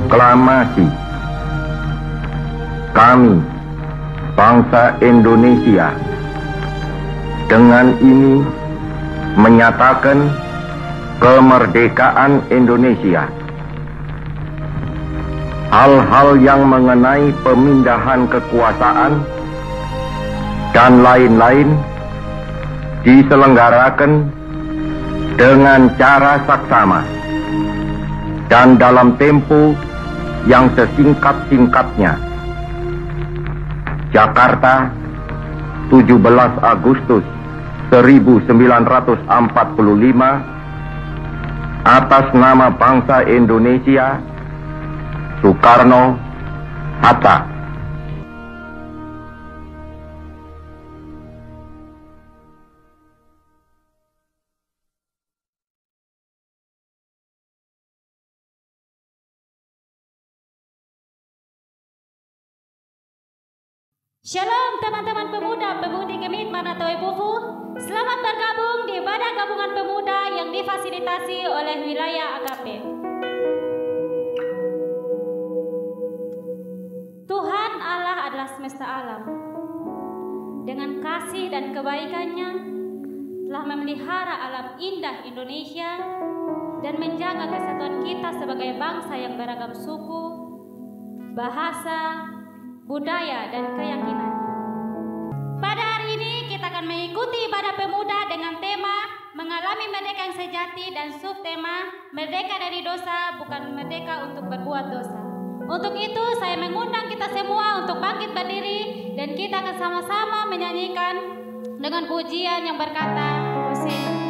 Proklamasi. Kami, bangsa Indonesia, dengan ini menyatakan kemerdekaan Indonesia. Hal-hal yang mengenai pemindahan kekuasaan dan lain-lain diselenggarakan dengan cara saksama dan dalam tempo yang sesingkat-singkatnya. Jakarta, 17 Agustus 1945, atas nama bangsa Indonesia, Soekarno, Hatta. Shalom teman-teman pemuda, pemudi Gemit Manatoy Bufu. Selamat bergabung di Badan Gabungan Pemuda yang difasilitasi oleh wilayah AKP. Tuhan Allah adalah semesta alam. Dengan kasih dan kebaikannya telah memelihara alam indah Indonesia dan menjaga kesatuan kita sebagai bangsa yang beragam suku, bahasa, budaya, dan keyakinannya. Pada hari ini kita akan mengikuti ibadah pemuda dengan tema mengalami merdeka yang sejati dan subtema merdeka dari dosa, bukan merdeka untuk berbuat dosa. Untuk itu saya mengundang kita semua untuk bangkit berdiri dan kita akan sama-sama menyanyikan dengan pujian yang berkata Hosea.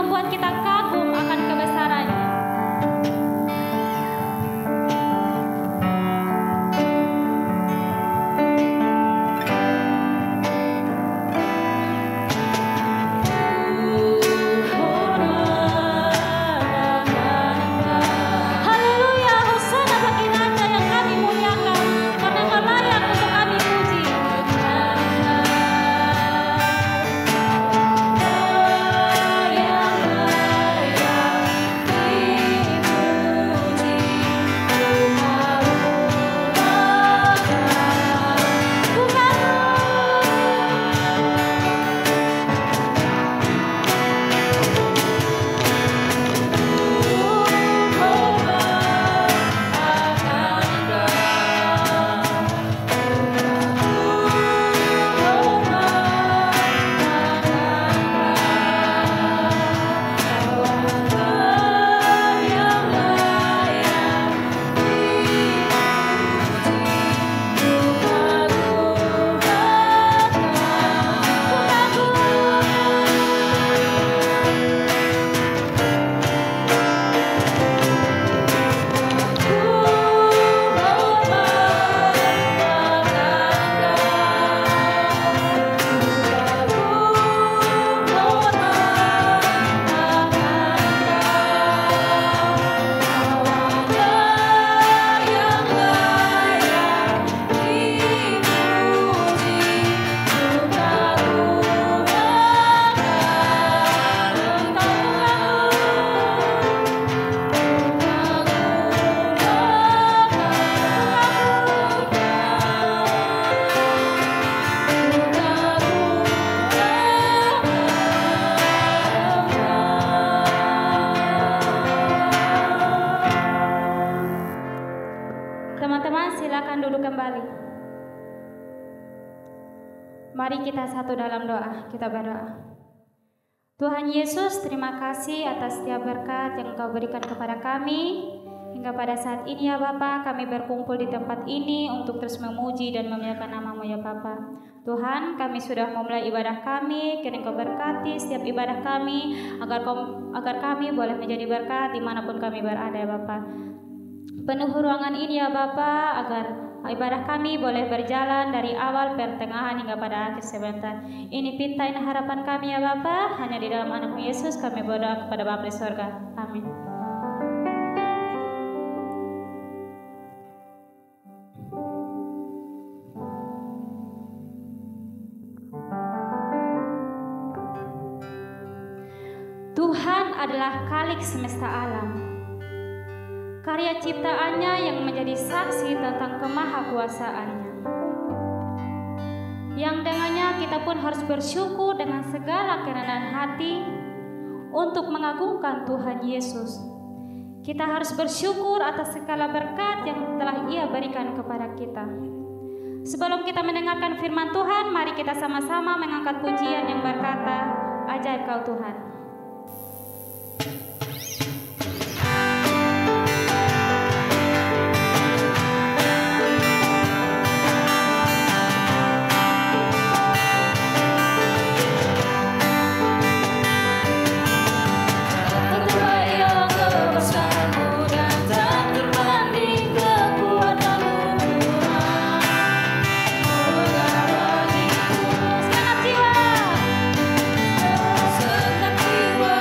membuat kita kagum akan kebesarannya. Teman-teman, silakan duduk kembali. Mari kita satu dalam doa, kita berdoa. Tuhan Yesus, terima kasih atas setiap berkat yang Engkau berikan kepada kami. Hingga pada saat ini ya Bapa, kami berkumpul di tempat ini untuk terus memuji dan memuliakan nama-Mu ya Bapa. Tuhan, kami sudah memulai ibadah kami, kiranya Engkau berkati setiap ibadah kami, agar kami boleh menjadi berkat dimanapun kami berada ya Bapa. Penuh ruangan ini ya Bapa, agar ibadah kami boleh berjalan dari awal, pertengahan hingga pada akhir sebentar. Ini pintain harapan kami ya Bapa, hanya di dalam anak-Mu Yesus kami berdoa kepada Bapa di surga. Amin. Tuhan adalah Khalik semesta alam, karya ciptaannya yang menjadi saksi tentang kemahakuasaannya, yang dengannya kita pun harus bersyukur dengan segala kerendahan hati untuk mengagungkan Tuhan Yesus. Kita harus bersyukur atas segala berkat yang telah Ia berikan kepada kita. Sebelum kita mendengarkan firman Tuhan, mari kita sama-sama mengangkat pujian yang berkata, "Ajaib Kau Tuhan." Segenap jiwa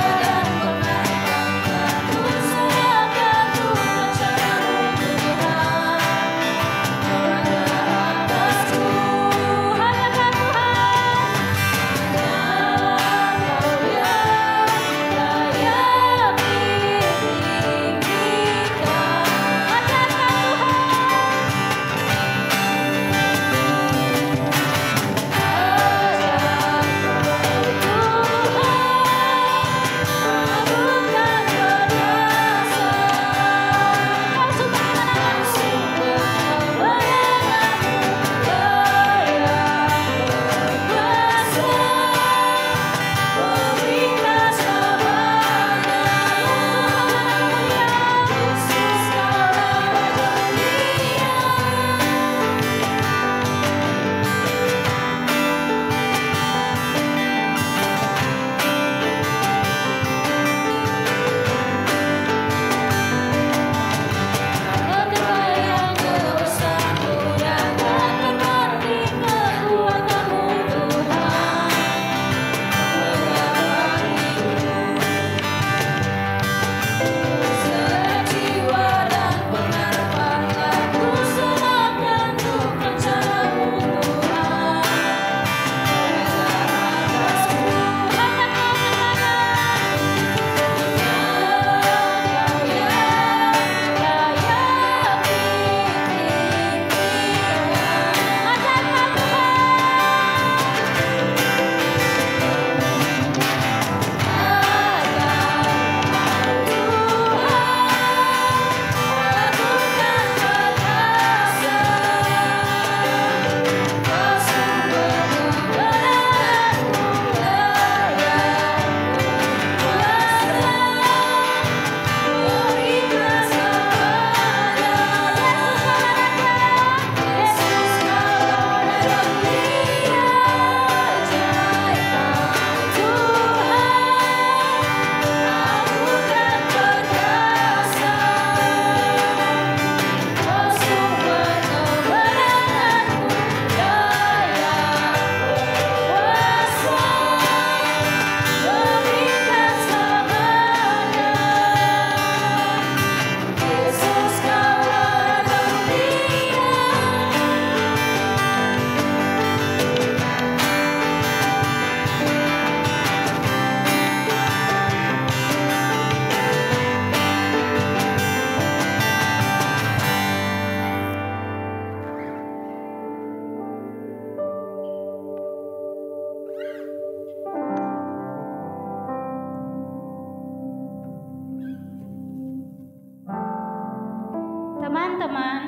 berfirman,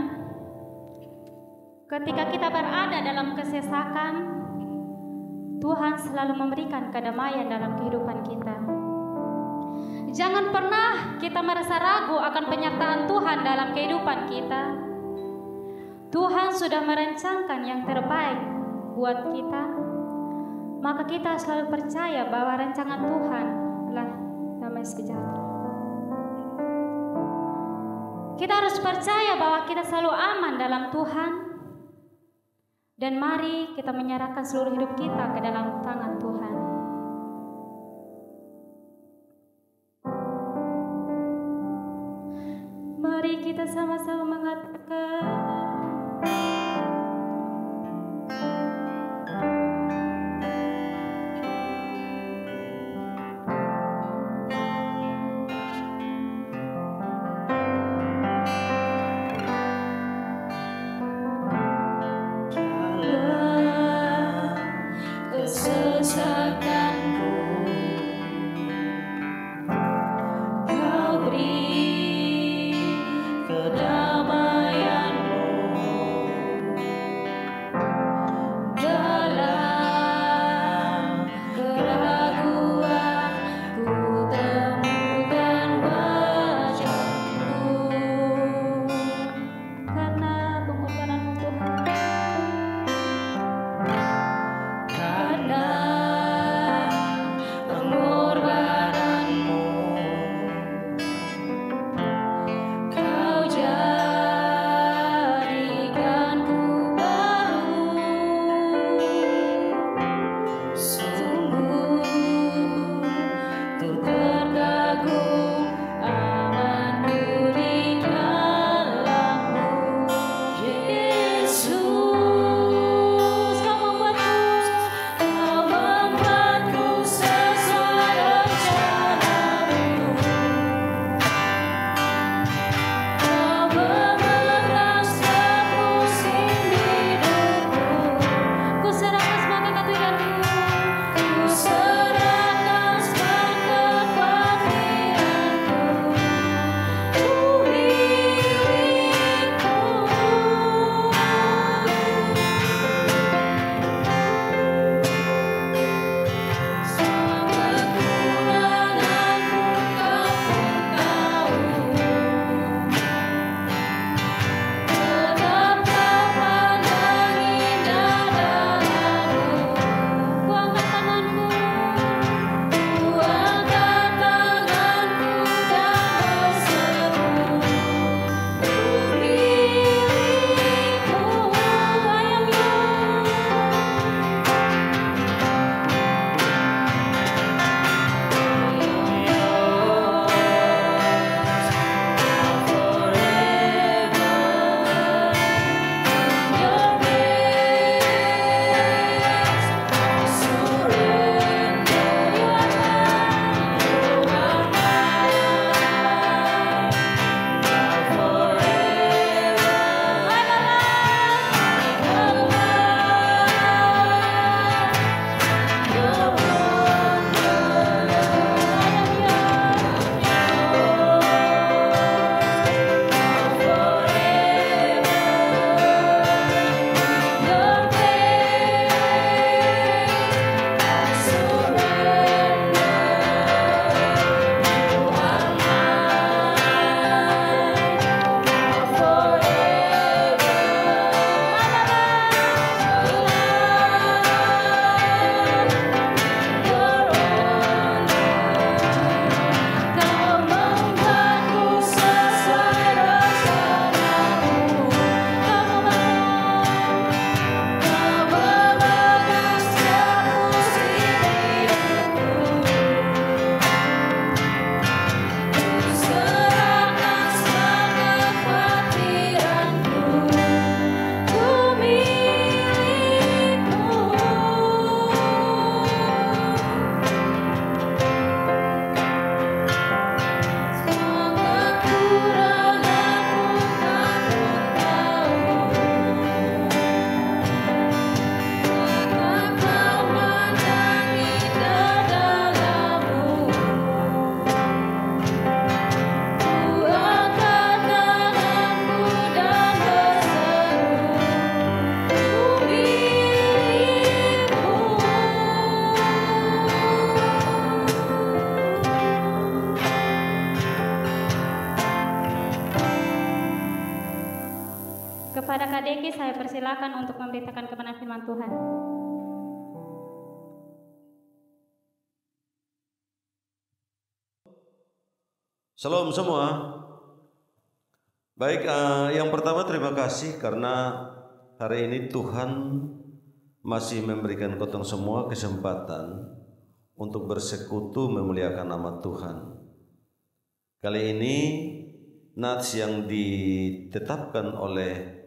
ketika kita berada dalam kesesakan, Tuhan selalu memberikan kedamaian dalam kehidupan kita. Jangan pernah kita merasa ragu akan penyertaan Tuhan dalam kehidupan kita. Tuhan sudah merencanakan yang terbaik buat kita, maka kita selalu percaya bahwa rancangan Tuhan adalah damai sejahtera. Kita harus percaya bahwa kita selalu aman dalam Tuhan. Dan mari kita menyerahkan seluruh hidup kita ke dalam tangan Tuhan. Mari kita sama-sama mengatakan, Kedamaianmu Kak Deki, saya persilakan untuk memberitakan kebenaran firman Tuhan. Shalom semua. Baik, yang pertama terima kasih karena hari ini Tuhan masih memberikan kotong semua kesempatan untuk bersekutu memuliakan nama Tuhan. Kali ini nats yang ditetapkan oleh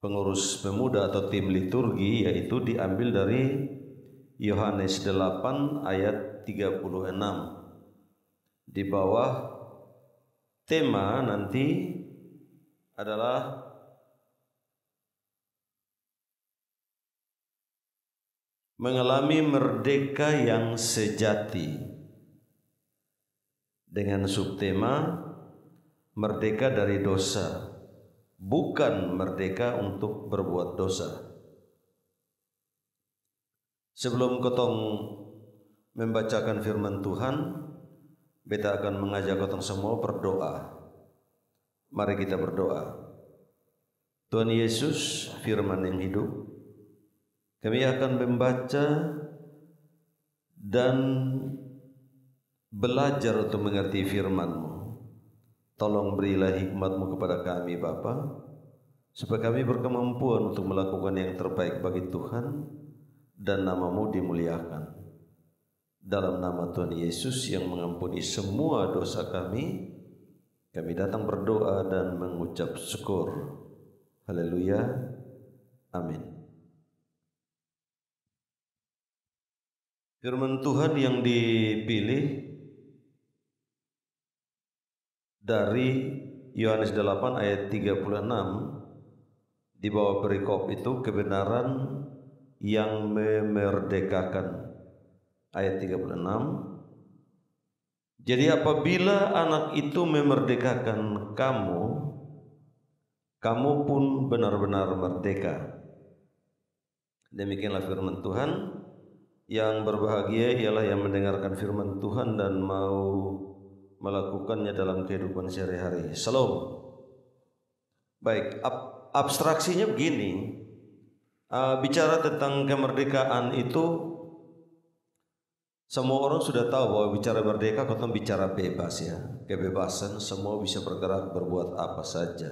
pengurus pemuda atau tim liturgi yaitu diambil dari Yohanes 8 ayat 36. Di bawah tema nanti adalah mengalami merdeka yang sejati, dengan subtema merdeka dari dosa, bukan merdeka untuk berbuat dosa. Sebelum kotong membacakan firman Tuhan, beta akan mengajak kotong semua berdoa. Mari kita berdoa. Tuhan Yesus, firman yang hidup, kami akan membaca dan belajar untuk mengerti firman-Mu. Tolong berilah hikmat-Mu kepada kami Bapa, supaya kami berkemampuan untuk melakukan yang terbaik bagi Tuhan dan nama-Mu dimuliakan. Dalam nama Tuhan Yesus yang mengampuni semua dosa kami datang berdoa dan mengucap syukur. Haleluya. Amin. Firman Tuhan yang dipilih dari Yohanes 8 ayat 36 di bawah perikop itu kebenaran yang memerdekakan. Ayat 36. Jadi apabila anak itu memerdekakan kamu, kamu pun benar-benar merdeka. Demikianlah firman Tuhan. Yang berbahagia ialah yang mendengarkan firman Tuhan dan mau melakukannya dalam kehidupan sehari-hari. Shalom. Baik, abstraksinya begini. Bicara tentang kemerdekaan itu, semua orang sudah tahu bahwa bicara merdeka kita bicara bebas ya. Kebebasan, semua bisa bergerak berbuat apa saja.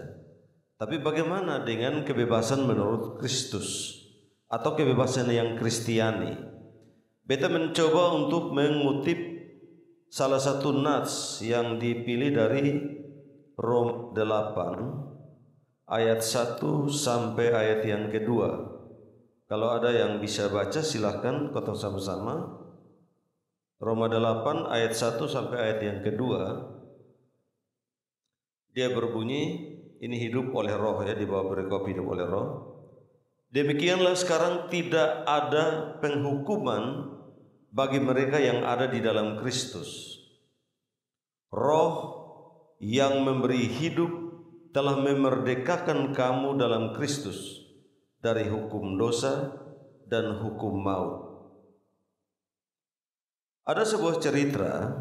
Tapi bagaimana dengan kebebasan menurut Kristus atau kebebasan yang Kristiani? Beta mencoba untuk mengutip salah satu nats yang dipilih dari Rom 8 ayat 1 sampai ayat yang kedua. Kalau ada yang bisa baca silahkan kita sama-sama. Roma 8 ayat 1 sampai ayat yang kedua. Dia berbunyi, ini hidup oleh roh ya, di bawah perikop hidup oleh roh. Demikianlah sekarang tidak ada penghukuman bagi mereka yang ada di dalam Kristus. Roh yang memberi hidup telah memerdekakan kamu dalam Kristus dari hukum dosa dan hukum maut. Ada sebuah cerita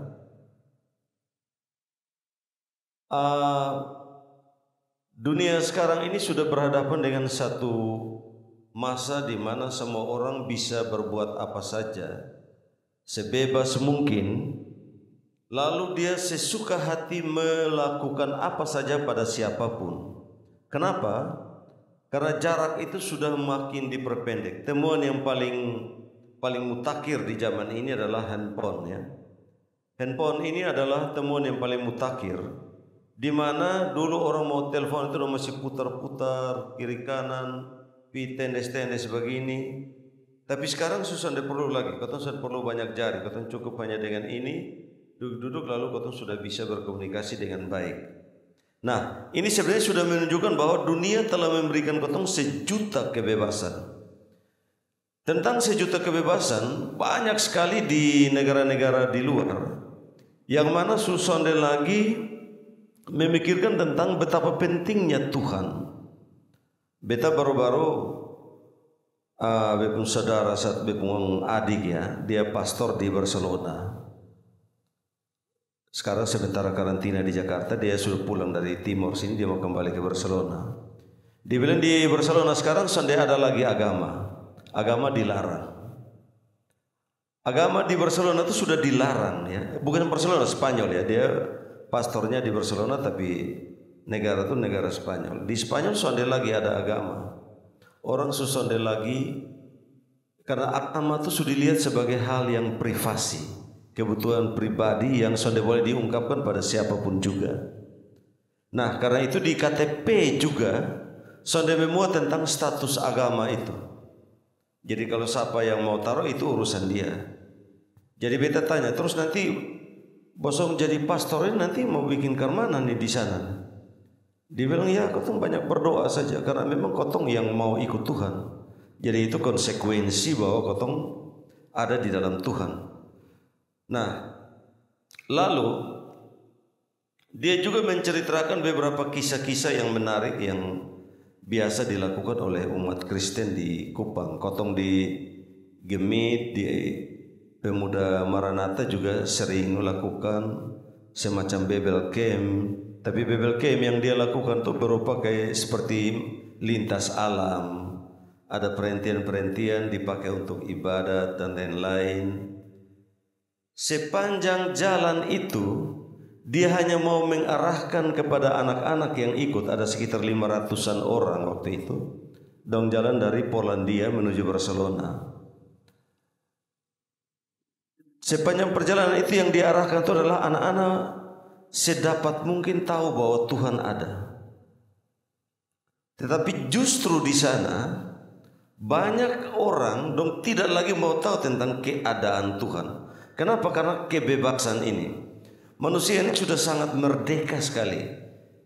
dunia sekarang ini sudah berhadapan dengan satu masa di mana semua orang bisa berbuat apa saja sebebas mungkin, lalu dia sesuka hati melakukan apa saja pada siapapun. Kenapa? Karena jarak itu sudah makin diperpendek. Temuan yang paling mutakhir di zaman ini adalah handphone ya. Handphone ini adalah temuan yang paling mutakhir, di mana dulu orang mau telepon itu masih putar-putar kiri kanan, tendes-tendes begini. Tapi sekarang susah, tidak perlu lagi. Kau sudah perlu banyak jari. Kau cukup hanya dengan ini, duduk-duduk lalu kau sudah bisa berkomunikasi dengan baik. Nah, ini sebenarnya sudah menunjukkan bahwa dunia telah memberikan kau sejuta kebebasan. Tentang sejuta kebebasan banyak sekali di negara-negara di luar, yang mana susah lagi memikirkan tentang betapa pentingnya Tuhan. Beta baru-baru bepung saudara saat bepung adik ya, dia pastor di Barcelona. Sekarang sementara karantina di Jakarta, dia sudah pulang dari Timor sini, dia mau kembali ke Barcelona. Dibilang di Barcelona sekarang sudah ada lagi agama dilarang. Agama di Barcelona itu sudah dilarang ya, bukan Barcelona, Spanyol ya, dia pastornya di Barcelona tapi negara itu negara Spanyol. Di Spanyol sudah lagi ada agama. Orang sudah lagi, karena agama itu sudah dilihat sebagai hal yang privasi, kebutuhan pribadi yang sudah boleh diungkapkan pada siapapun juga. Nah, karena itu di KTP juga sudah memuat tentang status agama itu. Jadi kalau siapa yang mau taruh itu urusan dia. Jadi beta tanya, terus nanti bosong jadi pastornya nanti mau bikin kemana nih di sana? Dia bilang ya kotong banyak berdoa saja karena memang kotong yang mau ikut Tuhan. Jadi itu konsekuensi bahwa kotong ada di dalam Tuhan. Nah, lalu dia juga menceritakan beberapa kisah-kisah yang menarik yang biasa dilakukan oleh umat Kristen di Kupang. Kotong di Gemit, di Pemuda Maranatha juga sering melakukan semacam Bible Camp. Tapi Bible Camp yang dia lakukan itu berupa kayak seperti lintas alam. Ada perhentian-perhentian dipakai untuk ibadat dan lain-lain. Sepanjang jalan itu dia hanya mau mengarahkan kepada anak-anak yang ikut, ada sekitar 500-an orang waktu itu, dong jalan dari Polandia menuju Barcelona. Sepanjang perjalanan itu yang diarahkan itu adalah anak-anak sedapat mungkin tahu bahwa Tuhan ada. Tetapi justru di sana banyak orang dong tidak lagi mau tahu tentang keadaan Tuhan. Kenapa? Karena kebebasan ini. Manusia ini sudah sangat merdeka sekali.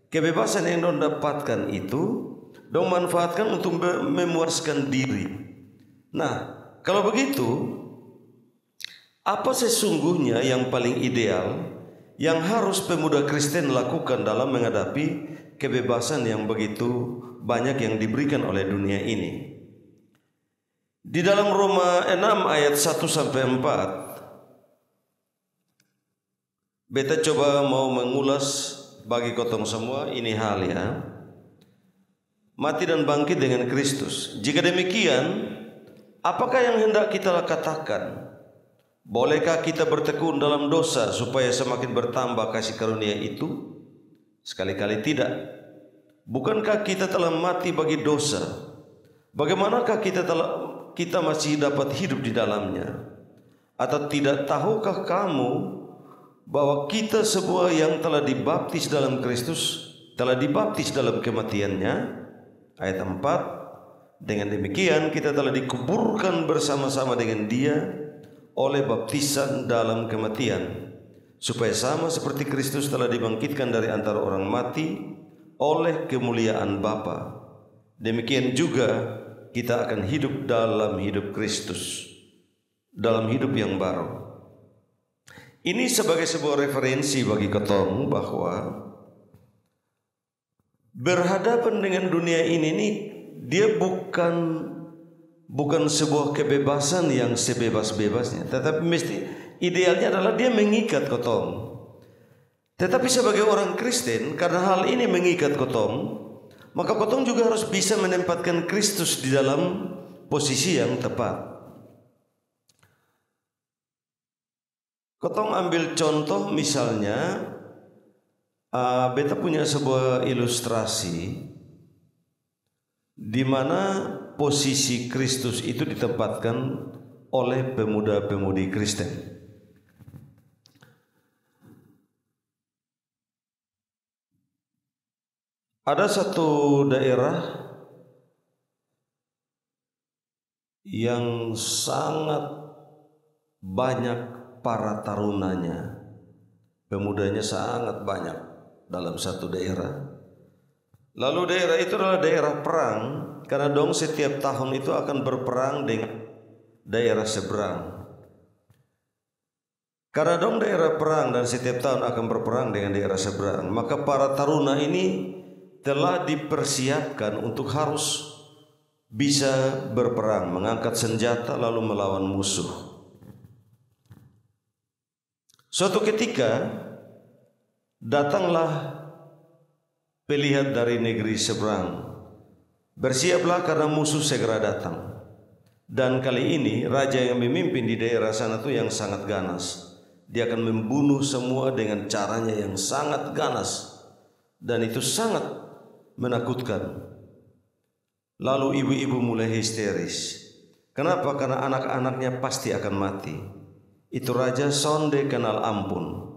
Kebebasan yang dong dapatkan itu dong manfaatkan untuk memuaskan diri. Nah, kalau begitu, apa sesungguhnya yang paling ideal yang harus pemuda Kristen lakukan dalam menghadapi kebebasan yang begitu banyak yang diberikan oleh dunia ini? Di dalam Roma 6 ayat 1-4, beta coba mau mengulas bagi kotong semua ini hal ya. Mati dan bangkit dengan Kristus. Jika demikian, apakah yang hendak kita katakan? Bolehkah kita bertekun dalam dosa supaya semakin bertambah kasih karunia itu? Sekali-kali tidak. Bukankah kita telah mati bagi dosa? Bagaimanakah kita masih dapat hidup di dalamnya? Atau tidak tahukah kamu bahwa kita semua yang telah dibaptis dalam Kristus telah dibaptis dalam kematiannya? Ayat 4, dengan demikian kita telah dikuburkan bersama-sama dengan dia oleh baptisan dalam kematian, supaya sama seperti Kristus telah dibangkitkan dari antara orang mati oleh kemuliaan Bapa, demikian juga kita akan hidup dalam hidup Kristus, dalam hidup yang baru. Ini sebagai sebuah referensi bagi kotong bahwa berhadapan dengan dunia ini nih, dia bukan sebuah kebebasan yang sebebas-bebasnya, tetapi mesti idealnya adalah dia mengikat kotong. Tetapi sebagai orang Kristen, karena hal ini mengikat kotong, maka kotong juga harus bisa menempatkan Kristus di dalam posisi yang tepat. Kotong ambil contoh misalnya, beta punya sebuah ilustrasi di mana posisi Kristus itu ditempatkan oleh pemuda-pemudi Kristen. Ada satu daerah yang sangat banyak para tarunanya, pemudanya sangat banyak dalam satu daerah. Lalu daerah itu adalah daerah perang, karena dong setiap tahun itu akan berperang dengan daerah seberang. Karena dong daerah perang dan setiap tahun akan berperang dengan daerah seberang, maka para taruna ini telah dipersiapkan untuk harus bisa berperang, mengangkat senjata lalu melawan musuh. Suatu ketika datanglah pelihat dari negeri seberang, Bersiaplah karena musuh segera datang. Dan kali ini raja yang memimpin di daerah sana tuh yang sangat ganas. Dia akan membunuh semua dengan caranya yang sangat ganas. Dan itu sangat menakutkan. Lalu ibu-ibu mulai histeris. Kenapa? Karena anak-anaknya pasti akan mati. Itu raja sonde kenal ampun.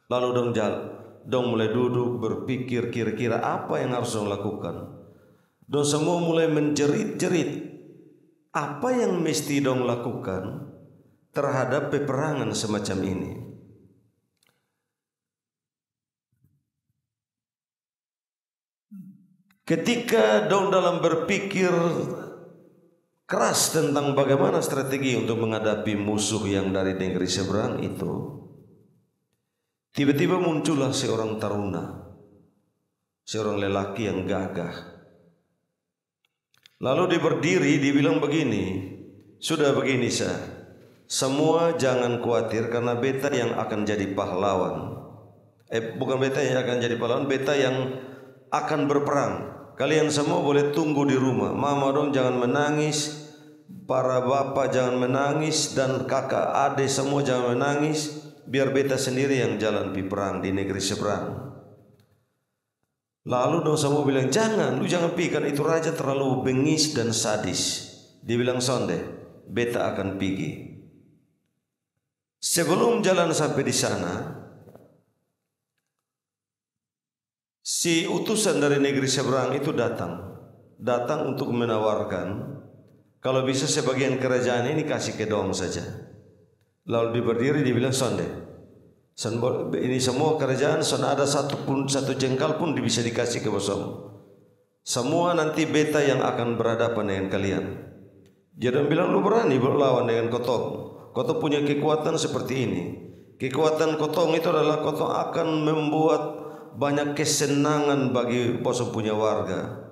Lalu dong mulai duduk berpikir kira-kira apa yang harus dong lakukan. Dong semua mulai menjerit-jerit. Apa yang mesti dong lakukan terhadap peperangan semacam ini? Ketika dong dalam berpikir keras tentang bagaimana strategi untuk menghadapi musuh yang dari negeri seberang itu, tiba-tiba muncullah seorang taruna, seorang lelaki yang gagah. Lalu dia berdiri, dia bilang begini, sudah begini semua jangan khawatir karena beta yang akan jadi pahlawan. Bukan beta yang akan jadi pahlawan, beta yang akan berperang. Kalian semua boleh tunggu di rumah. Mama dong jangan menangis, para bapak jangan menangis, dan kakak adik semua jangan menangis. Biar beta sendiri yang jalan pi perang di negeri seberang. Lalu dong semua bilang, jangan, lu jangan pergi, kan itu raja terlalu bengis dan sadis. Dia bilang, sonde, beta akan pergi. Sebelum jalan sampai di sana, si utusan dari negeri seberang itu datang untuk menawarkan, kalau bisa sebagian kerajaan ini kasih ke dong saja. Lalu dia berdiri, dia bilang, sonde, ini semua kerajaan, ada satu jengkal pun bisa dikasih ke bosom. Semua nanti beta yang akan berhadapan dengan kalian. Dia bilang, lu berani berlawan dengan kotong. Kotong punya kekuatan seperti ini. Kekuatan kotong itu adalah kotong akan membuat banyak kesenangan bagi bosom punya warga.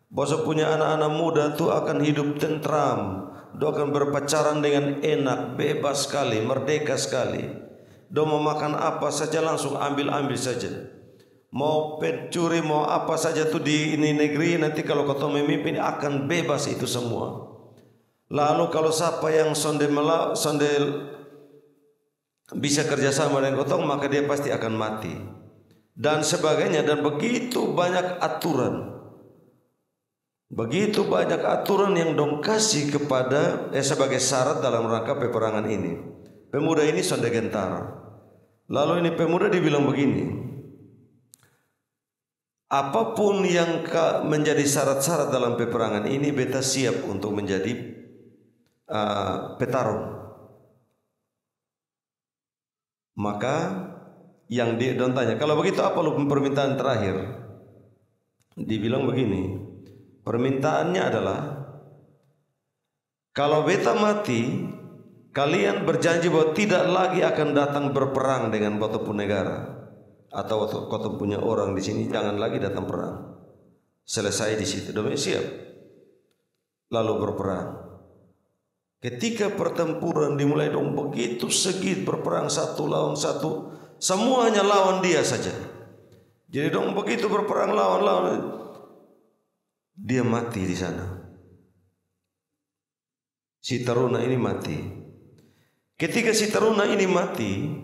Bosom punya anak-anak muda tuh akan hidup tentram. Dia akan berpacaran dengan enak, bebas sekali, merdeka sekali. Dia mau makan apa saja langsung ambil saja. Mau pencuri, mau apa saja tuh di ini negeri, nanti kalau kotong memimpin akan bebas itu semua. Lalu kalau siapa yang sonde bisa kerjasama dengan kotong, maka dia pasti akan mati. Dan sebagainya, dan begitu banyak aturan. Begitu banyak aturan yang dong kasih kepada sebagai syarat dalam rangka peperangan ini. Pemuda ini sonde gentar. Lalu ini pemuda dibilang begini, apapun yang menjadi syarat-syarat dalam peperangan ini, beta siap untuk menjadi petarung. Maka yang dia don tanya, kalau begitu apa lu permintaan terakhir? Dibilang begini, permintaannya adalah, kalau beta mati, kalian berjanji bahwa tidak lagi akan datang berperang dengan kotong pun negara atau kotong punya orang di sini, jangan lagi datang perang. Selesai di situ, dong siap. Lalu berperang. Ketika pertempuran dimulai, dong begitu segit berperang satu lawan satu, semuanya lawan dia saja. Jadi dong begitu berperang lawan, dia mati di sana. Si taruna ini mati. Ketika si taruna ini mati,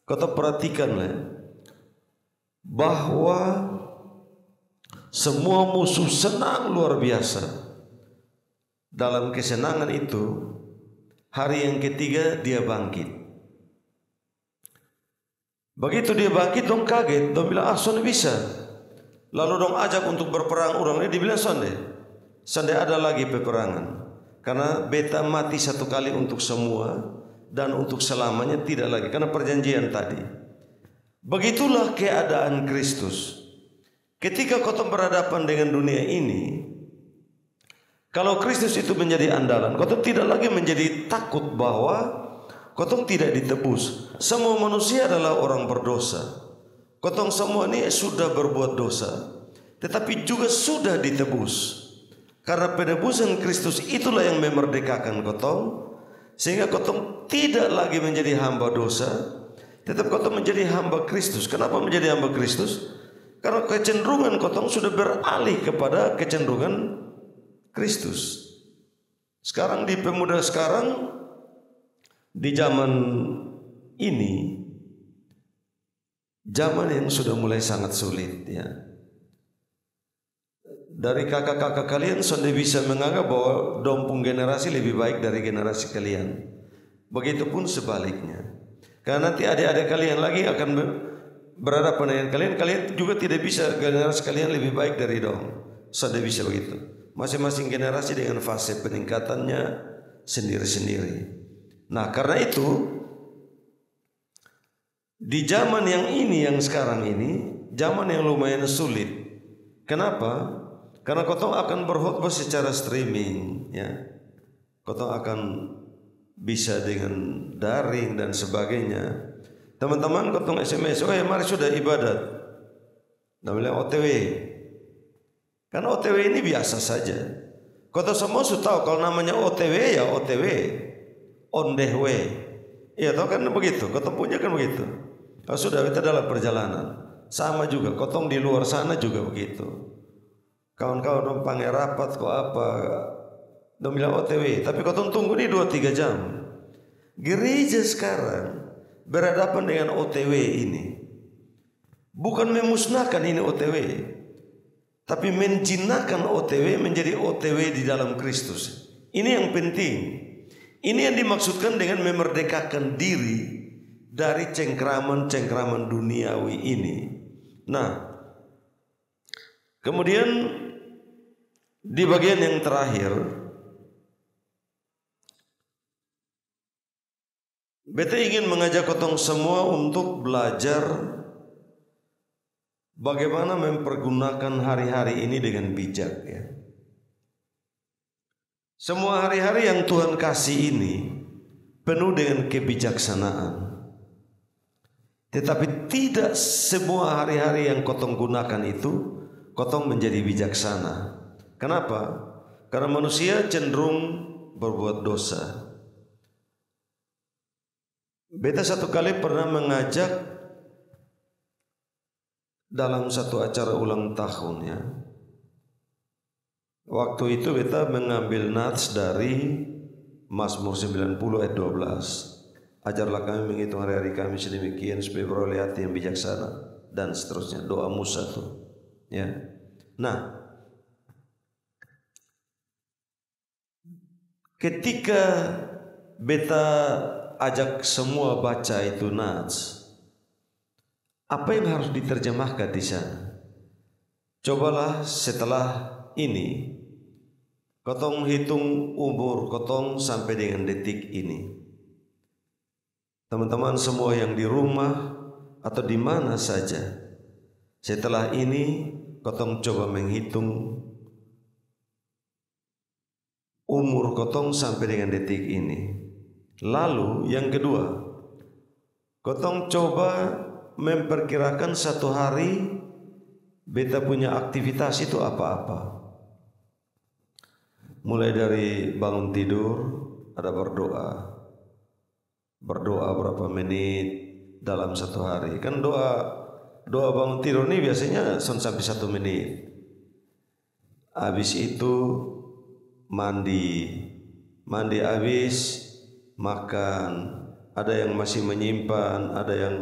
kau perhatikanlah bahwa semua musuh senang luar biasa. Dalam kesenangan itu, hari yang ketiga dia bangkit. Begitu dia bangkit, dong kaget, dong bilang, sonde bisa. Lalu dong ajak untuk berperang, orangnya dibilang sonde ada lagi peperangan. Karena beta mati satu kali untuk semua dan untuk selamanya tidak lagi, karena perjanjian tadi. Begitulah keadaan Kristus. Ketika kau berhadapan dengan dunia ini, kalau Kristus itu menjadi andalan, kau tidak lagi menjadi takut bahwa kau tidak ditebus. Semua manusia adalah orang berdosa. Kau semua ini sudah berbuat dosa, tetapi juga sudah ditebus. Karena penebusan Kristus itulah yang memerdekakan kotong, sehingga kotong tidak lagi menjadi hamba dosa, tetap kotong menjadi hamba Kristus. Kenapa menjadi hamba Kristus? Karena kecenderungan kotong sudah beralih kepada kecenderungan Kristus. Sekarang di pemuda sekarang, di zaman ini, zaman yang sudah mulai sangat sulit ya. Dari kakak-kakak kalian sudah bisa menganggap bahwa dompung generasi lebih baik dari generasi kalian. Begitupun sebaliknya. Karena nanti adik-adik kalian lagi akan berhadapan dengan kalian, kalian juga tidak bisa generasi kalian lebih baik dari dong. Sudah bisa begitu. Masing-masing generasi dengan fase peningkatannya sendiri-sendiri. Nah, karena itu di zaman yang ini, yang sekarang ini, zaman yang lumayan sulit. Kenapa? Karena kotong akan berkhotbah secara streaming, ya. Kotong akan bisa dengan daring dan sebagainya. Teman-teman kotong SMS, oh ya mari sudah ibadat. Namanya OTW. Kan OTW ini biasa saja. Kotong semua sudah tahu kalau namanya OTW ya OTW, on the way. Iya tahu kan begitu. Kotong punya kan begitu. Kalau sudah kita dalam perjalanan, sama juga. Kotong di luar sana juga begitu. Kawan-kawan dong panggil rapat kok apa, dong bilang OTW, tapi kotong tunggu nih 2-3 jam. Gereja sekarang berhadapan dengan OTW ini, bukan memusnahkan ini OTW, tapi menjinakkan OTW menjadi OTW di dalam Kristus. Ini yang penting. Ini yang dimaksudkan dengan memerdekakan diri dari cengkraman-cengkraman duniawi ini. Nah, kemudian di bagian yang terakhir, beta ingin mengajak kotong semua untuk belajar bagaimana mempergunakan hari-hari ini dengan bijak ya. Semua hari-hari yang Tuhan kasih ini penuh dengan kebijaksanaan. Tetapi tidak semua hari-hari yang kotong gunakan itu kotong menjadi bijaksana. Kenapa? Karena manusia cenderung berbuat dosa. Beta satu kali pernah mengajak dalam satu acara ulang tahunnya. Waktu itu beta mengambil nats dari Mazmur 90 ayat 12. Ajarlah kami menghitung hari-hari kami sedemikian supaya beroleh hati yang bijaksana dan seterusnya. Doa Musa tuh. Ya. Nah, ketika beta ajak semua baca itu nats, apa yang harus diterjemahkan di sana? Cobalah setelah ini kotong hitung umur kotong sampai dengan detik ini. Teman-teman semua yang di rumah atau di mana saja, setelah ini kotong coba menghitung umur kotong sampai dengan detik ini. Lalu yang kedua, kotong coba memperkirakan satu hari beta punya aktivitas itu apa-apa. Mulai dari bangun tidur ada berdoa berapa menit dalam satu hari. Kan doa bangun tidur ini biasanya sampai 1 menit. Habis itu mandi habis, makan, ada yang masih menyimpan, ada yang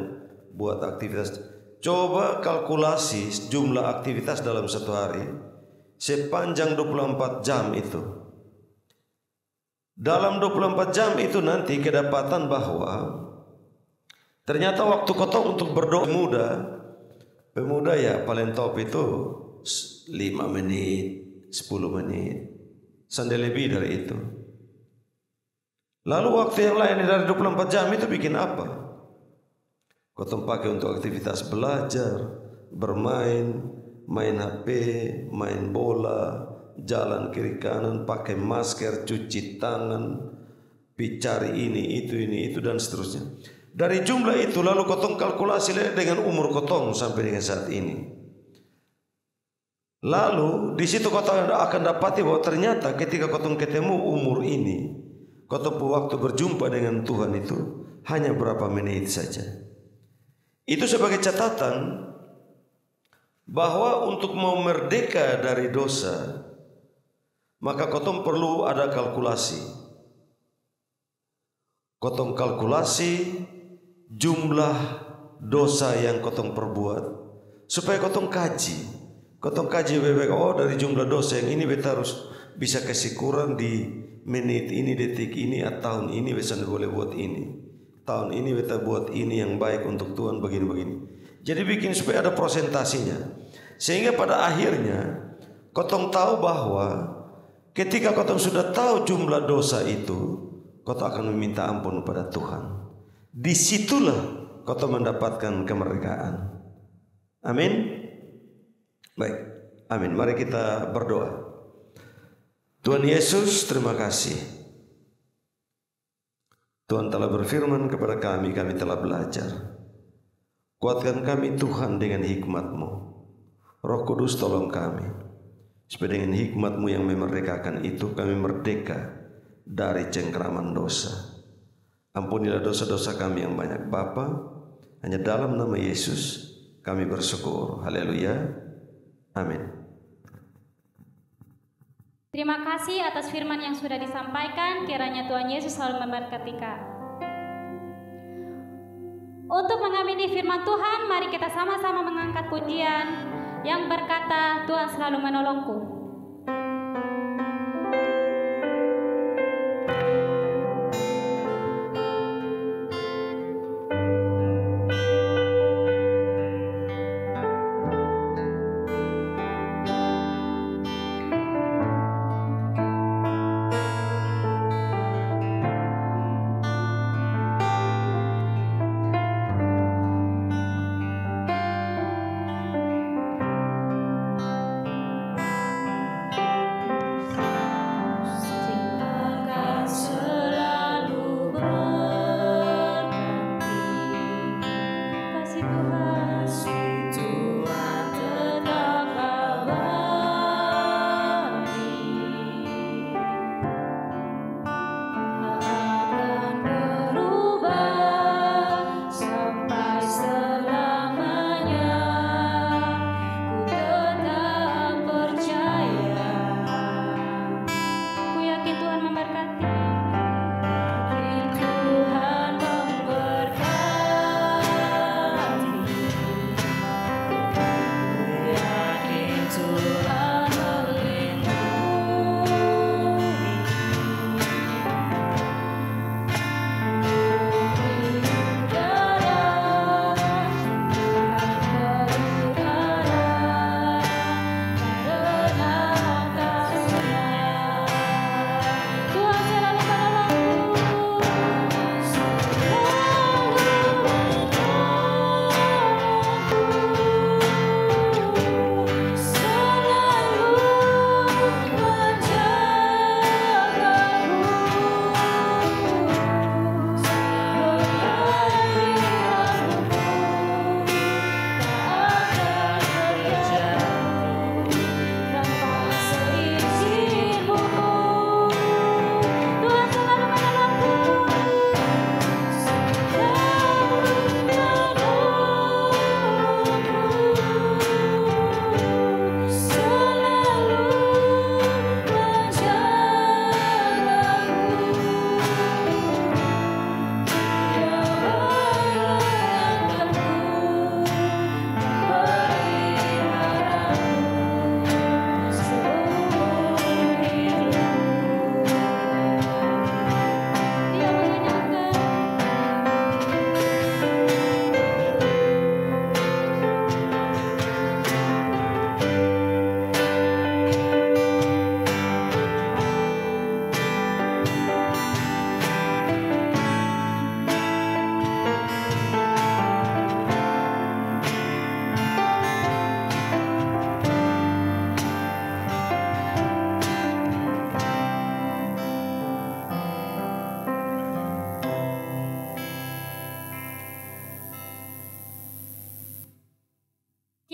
buat aktivitas. Coba kalkulasi jumlah aktivitas dalam satu hari sepanjang 24 jam itu. Dalam 24 jam itu nanti kedapatan bahwa ternyata waktu kotong untuk berdoa pemuda ya paling top itu 5 menit, 10 menit. Sampai lebih dari itu. Lalu waktu yang lain dari 24 jam itu bikin apa? Kotong pakai untuk aktivitas belajar, bermain, main HP, main bola, jalan kiri kanan, pakai masker, cuci tangan, cari ini itu dan seterusnya. Dari jumlah itu lalu kotong kalkulasi dengan umur kotong sampai dengan saat ini. Lalu di situ kotong akan dapati bahwa ternyata ketika kotong ketemu umur ini, kotong waktu berjumpa dengan Tuhan itu hanya berapa menit saja. Itu sebagai catatan bahwa untuk mau merdeka dari dosa, maka kotong perlu ada kalkulasi. Kotong kalkulasi jumlah dosa yang kotong perbuat, supaya kotong kaji. Kotong kaji dari jumlah dosa yang ini beta harus bisa kasih kurang di menit ini, detik ini, atau tahun ini beta boleh buat ini. Tahun ini beta buat ini yang baik untuk Tuhan begini-begini. Jadi bikin supaya ada prosentasinya. Sehingga pada akhirnya kotong tahu bahwa ketika kotong sudah tahu jumlah dosa itu, kotong akan meminta ampun kepada Tuhan. Disitulah kotong mendapatkan kemerdekaan. Amin. Baik, amin. Mari kita berdoa. Tuhan Yesus, terima kasih. Tuhan telah berfirman kepada kami telah belajar. Kuatkan kami Tuhan dengan hikmat-Mu. Roh Kudus tolong kami, supaya dengan hikmat-Mu yang memerdekakan itu kami merdeka dari cengkraman dosa. Ampunilah dosa-dosa kami yang banyak Bapa. Hanya dalam nama Yesus kami bersyukur. Haleluya. Amin. Terima kasih atas firman yang sudah disampaikan. Kiranya Tuhan Yesus selalu memberkati kami. Untuk mengamini firman Tuhan, mari kita sama-sama mengangkat pujian yang berkata, Tuhan selalu menolongku.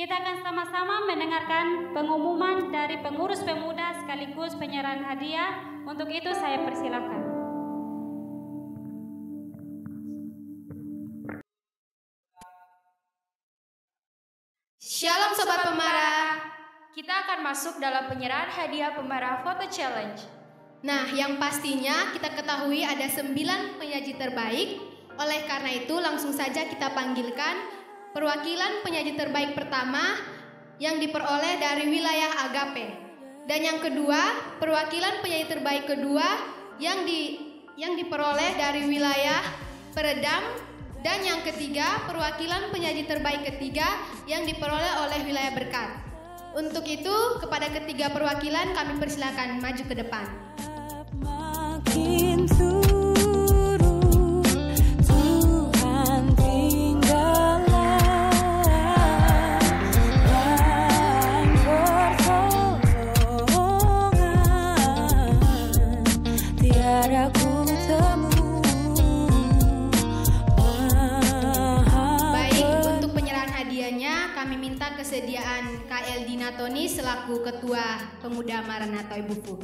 Kita akan sama-sama mendengarkan pengumuman dari pengurus pemuda sekaligus penyerahan hadiah. Untuk itu saya persilakan. Shalom Sobat Pemuda. akan masuk dalam penyerahan hadiah pemarah foto challenge. Nah, yang pastinya kita ketahui ada 9 penyaji terbaik. Oleh karena itu, langsung saja kita panggilkan perwakilan penyaji terbaik pertama yang diperoleh dari wilayah Agape. Dan yang kedua, perwakilan penyaji terbaik kedua yang diperoleh dari wilayah Peredam. Dan yang ketiga, perwakilan penyaji terbaik ketiga yang diperoleh oleh wilayah Berkat. Untuk itu, kepada ketiga perwakilan kami persilakan maju ke depan. Makin turun, Tuhan tinggallah dan pertolongan tiada ku temu. Baik, untuk penyerahan hadiahnya kami minta kesediaan KL Dina Tony selaku Ketua Pemuda Maranatha Ibu Fu.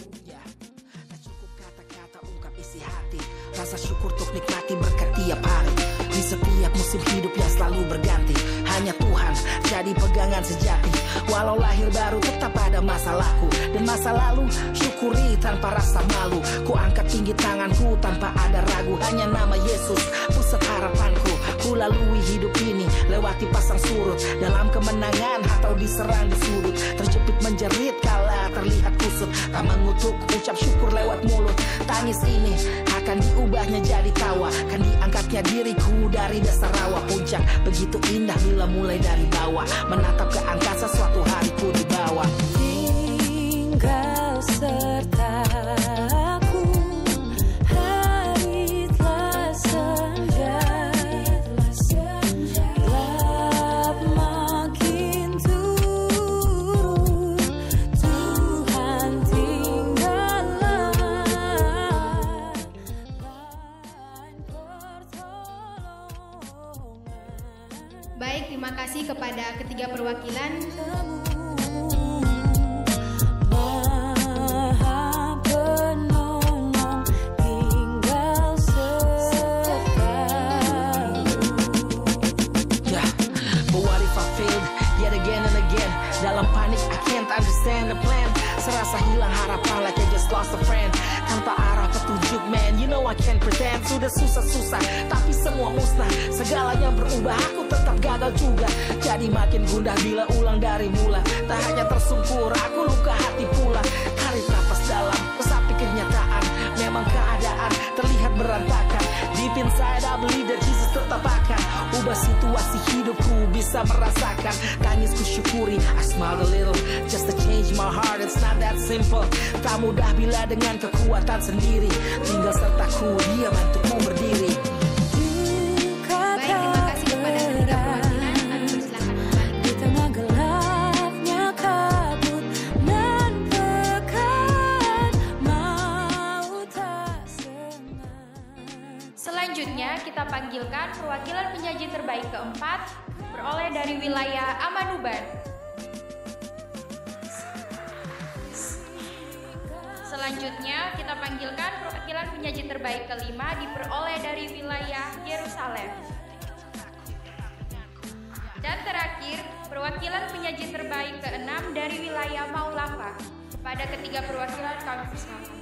Rasa syukur untuk nikmati berkat tiap hari. Di setiap musim hidup yang selalu berganti, hanya Tuhan jadi pegangan sejati. Walau lahir baru tetap ada masalahku, dan masa lalu syukuri tanpa rasa malu. Ku angkat tinggi tanganku tanpa ada ragu, hanya nama Yesus pusat harapanku. Ku lalui hidup ini lewati pasang surut, dalam kemenangan atau diserang di sudut, terjepit menjerit kala terlihat kusut. Tak mengutuk ucap syukur lewat mulut, tangis ini akan diubahnya jadi tawa, kan diangkatnya diriku dari dasar rawa. Puncak begitu indah bila mulai dari bawah, menatap ke angkasa suatu hari ku dibawa. Tinggal sertaku, hari telah senja, gelap makin turun, Tuhan tinggallah. Baik, terima kasih kepada ketiga perwakilan. Maha penolong tinggal sertaku. Yeah, but what if I failed yet again and again? Dalam panik I can't understand the plan. Serasa hilang harapan like I just lost a friend. Tanpa arah petunjuk man, you know I can't pretend. Sudah susah-susah tapi semua musnah, segalanya berubah, aku tetap gagal juga. Jadi makin gundah bila ulang dari mula. Tak hanya tersungkur, aku luka hati pula. Tarik napas dalam, resapi kenyataan. Memang keadaan terlihat berantakan. Deep inside I believe that Jesus tetap akan ubah situasi hidupku, bisa merasakan. Tangisku syukuri, I smile a little just to change my heart. It's not that simple. Tak mudah bila dengan kekuatan sendiri. Tinggal sertaku, dia bantuku berdiri. Baik, terima kasih kepada ketiga perwakilan. Kami persilakan kembali. Di tengah gelapnya kabut dan pekat, maut tak sengaja. Selanjutnya kita panggilkan perwakilan penyaji terbaik keempat beroleh dari wilayah Amanuban. Selanjutnya kita panggilkan perwakilan penyaji terbaik kelima diperoleh dari wilayah Yerusalem. Dan terakhir, perwakilan penyaji terbaik keenam dari wilayah Maulapa. Kepada ketiga perwakilan kami persilakan.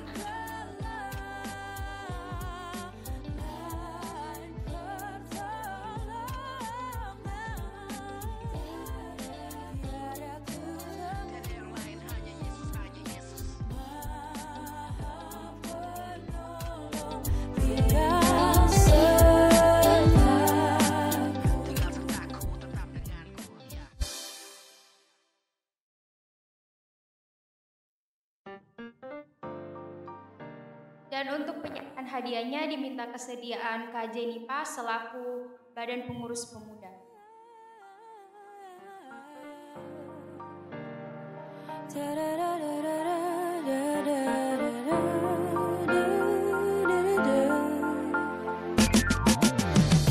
Dan untuk penyerahan hadiahnya diminta kesediaan Kak Jenipa selaku Badan Pengurus Pemuda.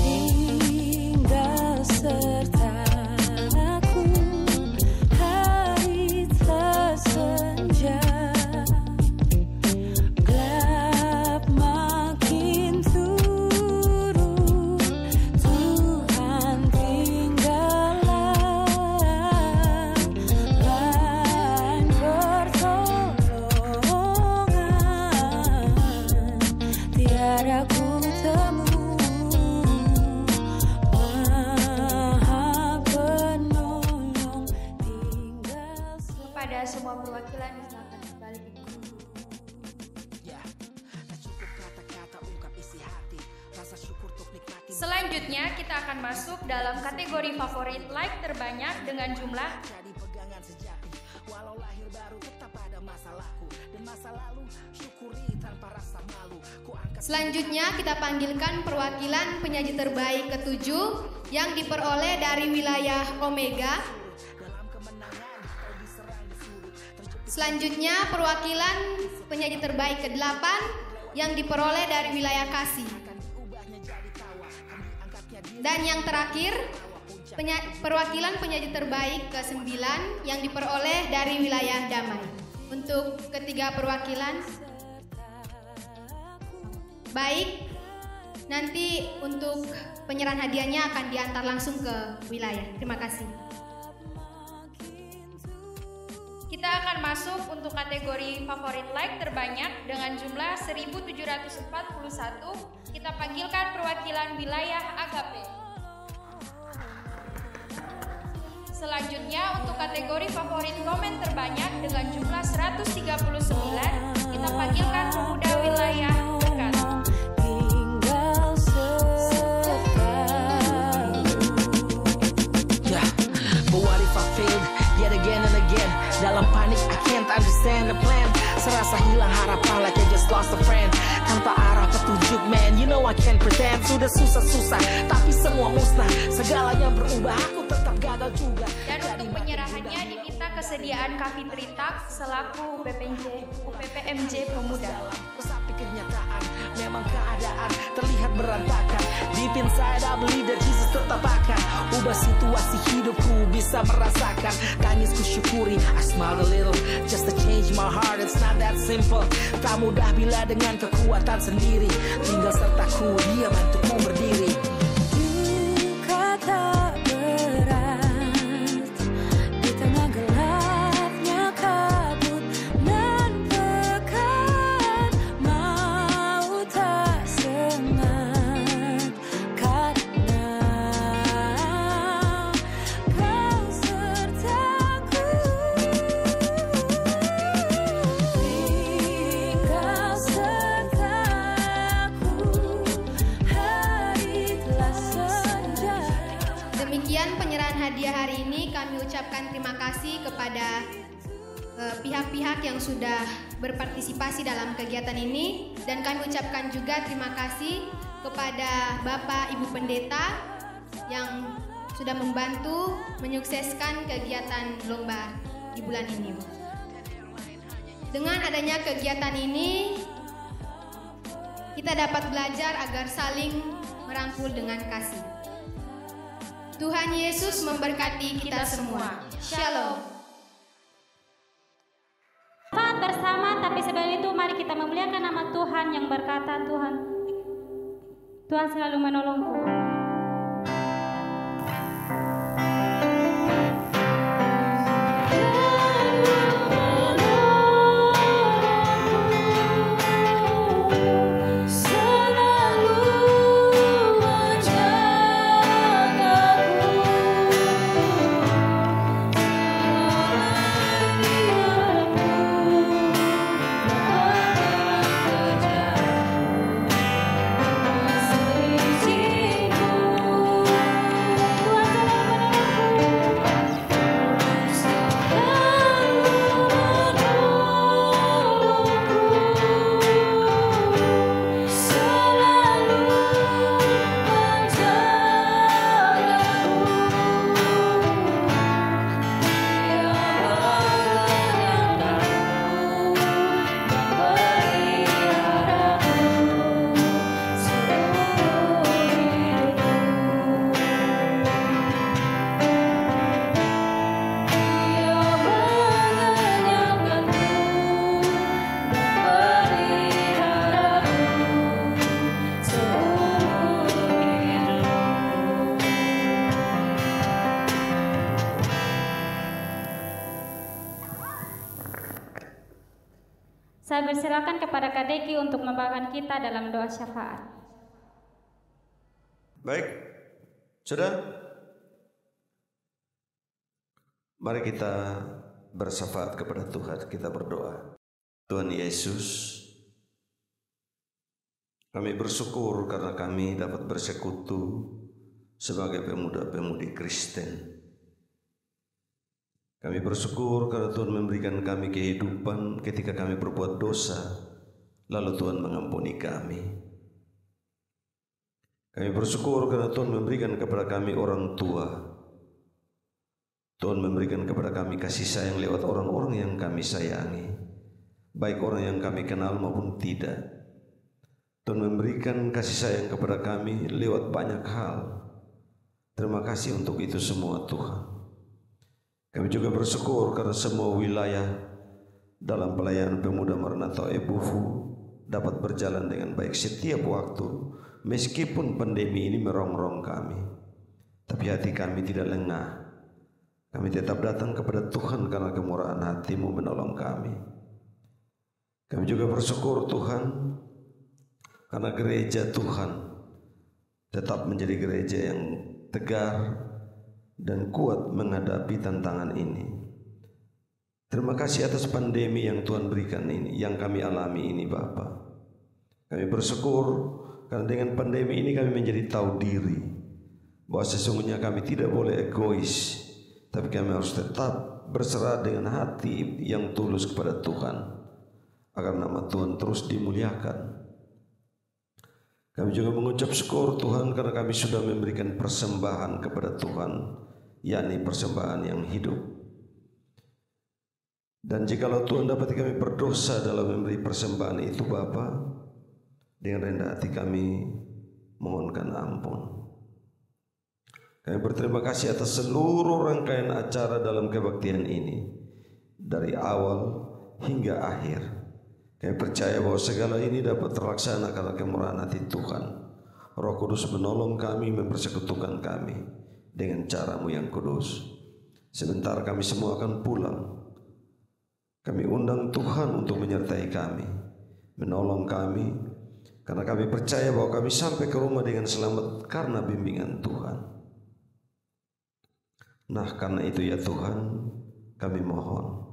Tinggal sertaku, hari telah senja, gelap makin turun, Tuhan tinggallah, lain Selanjutnya kita akan masuk dalam kategori favorit like terbanyak dengan jumlah Jadi pegangan sejati, walau lahir baru tetap ada masalahku dan masa lalu syukuri tanpa rasa malu. Ku angkat Selanjutnya kita panggilkan perwakilan penyaji terbaik ke-7 yang diperoleh dari wilayah Omega. dalam kemenangan kau diserang disuruh terjepit Selanjutnya perwakilan penyaji terbaik ke-8 yang diperoleh dari wilayah Kasih. diubahnya jadi tawa kan diangkatnya diri Dan yang terakhir perwakilan penyaji terbaik ke-9 yang diperoleh dari wilayah Damai. Untuk ketiga perwakilan, baik, nanti untuk penyerahan hadiahnya akan diantar langsung ke wilayah. Terima kasih. Kita akan masuk untuk kategori favorit like terbanyak dengan jumlah 1741. Kita panggilkan perwakilan wilayah Agape. Selanjutnya untuk kategori favorit komen terbanyak dengan jumlah 139, kita panggilkan pemuda wilayah dekat. tinggal sekali. Yeah, but what if I failed yet again and again? Dalam panik I can't understand the plan. Serasa hilang harapan like I just lost a friend. Tanpa arah petunjuk man, you know I can't pretend. Sudah susah-susah tapi semua musnah. Segalanya berubah, aku tetap gagal juga. Dan untuk penyerahannya diminta kesediaan Kafitritak selaku UPPMJ Pemuda. Tapi kenyataan memang keadaan terlihat berantakan. Deep inside I believe that Jesus tetap akan ubah situasi hidupku, bisa merasakan tangisku syukuri. I smile a little just to change my heart. It's not that simple. Tak mudah bila dengan kekuatan sendiri. Tinggal sertaku dia bantuku berdiri. Duka tak berat di tengah gelapnya kabut dan pekat. Mau tak sengat karena kau sertaku. Tinggal sertaku, hari telah senja. Demikian penyerahan hadiah hari ini. Kami ucapkan terima kasih kepada pihak-pihak yang sudah berpartisipasi dalam kegiatan ini, dan kami ucapkan juga terima kasih kepada Bapak Ibu Pendeta yang sudah membantu menyukseskan kegiatan lomba di bulan ini. Dengan adanya kegiatan ini, kita dapat belajar agar saling merangkul dengan kasih. Tuhan Yesus memberkati kita semua. Shalom. Syafaat bersama, tapi sebelum itu mari kita memuliakan nama Tuhan yang berkata, Tuhan selalu menolongku. Saya persilakan kepada Kak Deki untuk membawakan kita dalam doa syafaat. Baik, sudah. Mari kita bersyafaat kepada Tuhan, kita berdoa. Tuhan Yesus, Kami bersyukur karena kami dapat bersekutu sebagai pemuda-pemudi Kristen. Kami bersyukur karena Tuhan memberikan kami kehidupan ketika kami berbuat dosa, lalu Tuhan mengampuni kami. Kami bersyukur karena Tuhan memberikan kepada kami orang tua. Tuhan memberikan kepada kami kasih sayang lewat orang-orang yang kami sayangi, baik orang yang kami kenal maupun tidak. Tuhan memberikan kasih sayang kepada kami lewat banyak hal. Terima kasih untuk itu semua Tuhan. Kami juga bersyukur karena semua wilayah dalam pelayanan pemuda Maranatha Ebufu dapat berjalan dengan baik setiap waktu. Meskipun pandemi ini merongrong kami, tapi hati kami tidak lengah. Kami tetap datang kepada Tuhan karena kemurahan hati-Mu menolong kami. Kami juga bersyukur Tuhan karena gereja Tuhan tetap menjadi gereja yang tegar dan kuat menghadapi tantangan ini. Terima kasih atas pandemi yang Tuhan berikan ini, yang kami alami ini Bapa. Kami bersyukur karena dengan pandemi ini kami menjadi tahu diri bahwa sesungguhnya kami tidak boleh egois, tapi kami harus tetap berserah dengan hati yang tulus kepada Tuhan agar nama Tuhan terus dimuliakan. Kami juga mengucap syukur Tuhan karena kami sudah memberikan persembahan kepada Tuhan, yakni persembahan yang hidup. Dan jikalau Tuhan dapat kami berdosa dalam memberi persembahan itu Bapa, dengan rendah hati kami mohonkan ampun. Kami berterima kasih atas seluruh rangkaian acara dalam kebaktian ini, dari awal hingga akhir. Kami percaya bahwa segala ini dapat terlaksana karena kemurahan hati Tuhan. Roh Kudus menolong kami, mempersekutukan kami dengan cara-Mu yang kudus. Sebentar kami semua akan pulang. Kami undang Tuhan untuk menyertai kami, menolong kami, karena kami percaya bahwa kami sampai ke rumah dengan selamat karena bimbingan Tuhan. Nah, karena itu ya Tuhan, kami mohon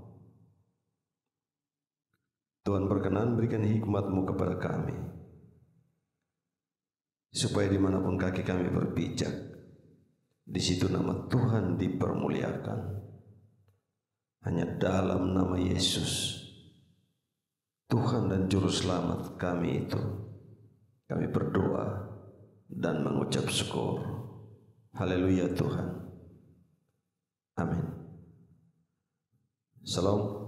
Tuhan berkenan berikan hikmat-Mu kepada kami, supaya dimanapun kaki kami berpijak, di situ nama Tuhan dipermuliakan. Hanya dalam nama Yesus, Tuhan dan Juru Selamat kami itu, kami berdoa dan mengucap syukur. Haleluya Tuhan. Amin. Salam.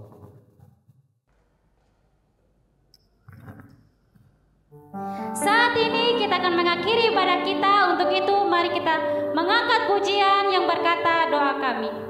Saat ini kita akan mengakhiri ibadah kita. Untuk itu mari kita mengangkat pujian yang berkata doa kami.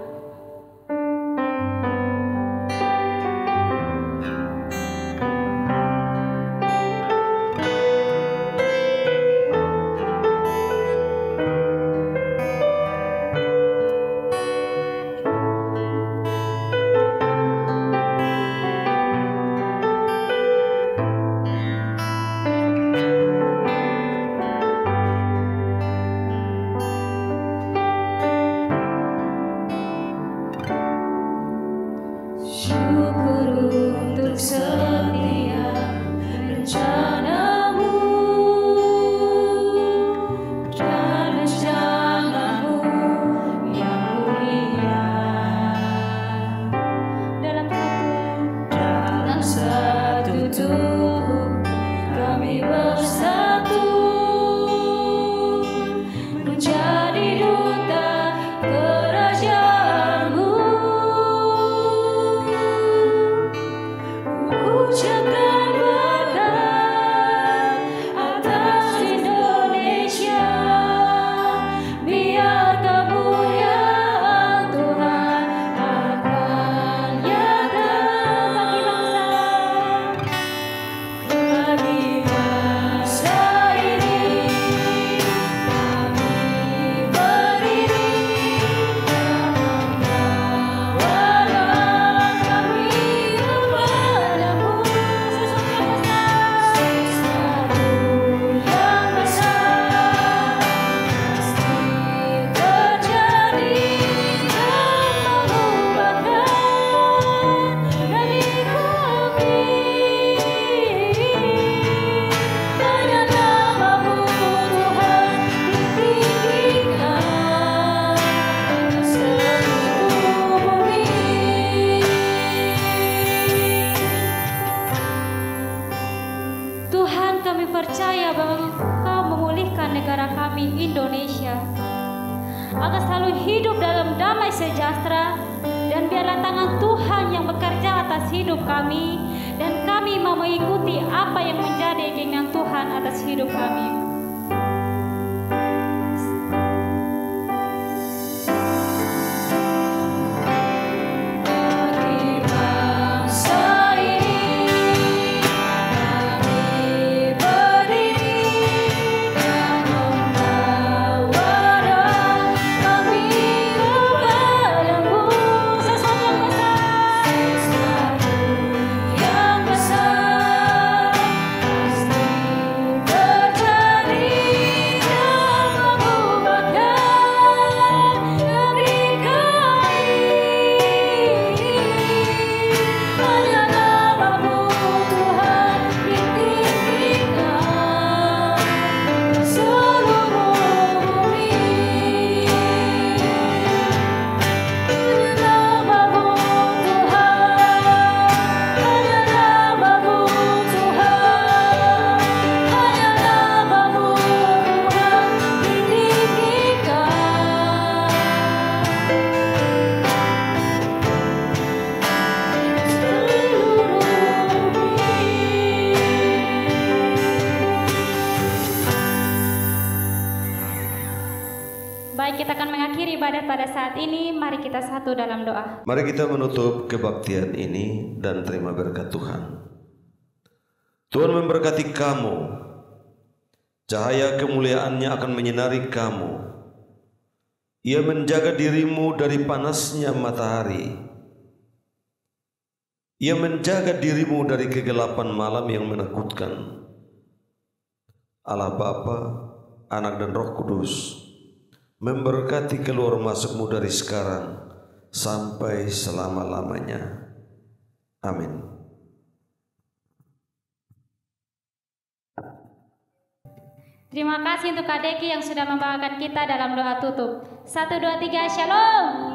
Indonesia akan selalu hidup dalam damai sejahtera, dan biarlah tangan Tuhan yang bekerja atas hidup kami, dan kami mau mengikuti apa yang menjadi keinginan Tuhan atas hidup kami. Baik, kita akan mengakhiri ibadat pada saat ini. Mari kita satu dalam doa. Mari kita menutup kebaktian ini dan terima berkat Tuhan. Tuhan memberkati kamu. Cahaya kemuliaan-Nya akan menyinari kamu. Ia menjaga dirimu dari panasnya matahari. Ia menjaga dirimu dari kegelapan malam yang menakutkan. Allah Bapa, Anak dan Roh Kudus memberkati keluar masukmu dari sekarang sampai selama-lamanya. Amin. Terima kasih untuk Kak Deki yang sudah membawakan kita dalam doa tutup. 1, 2, 3, Shalom.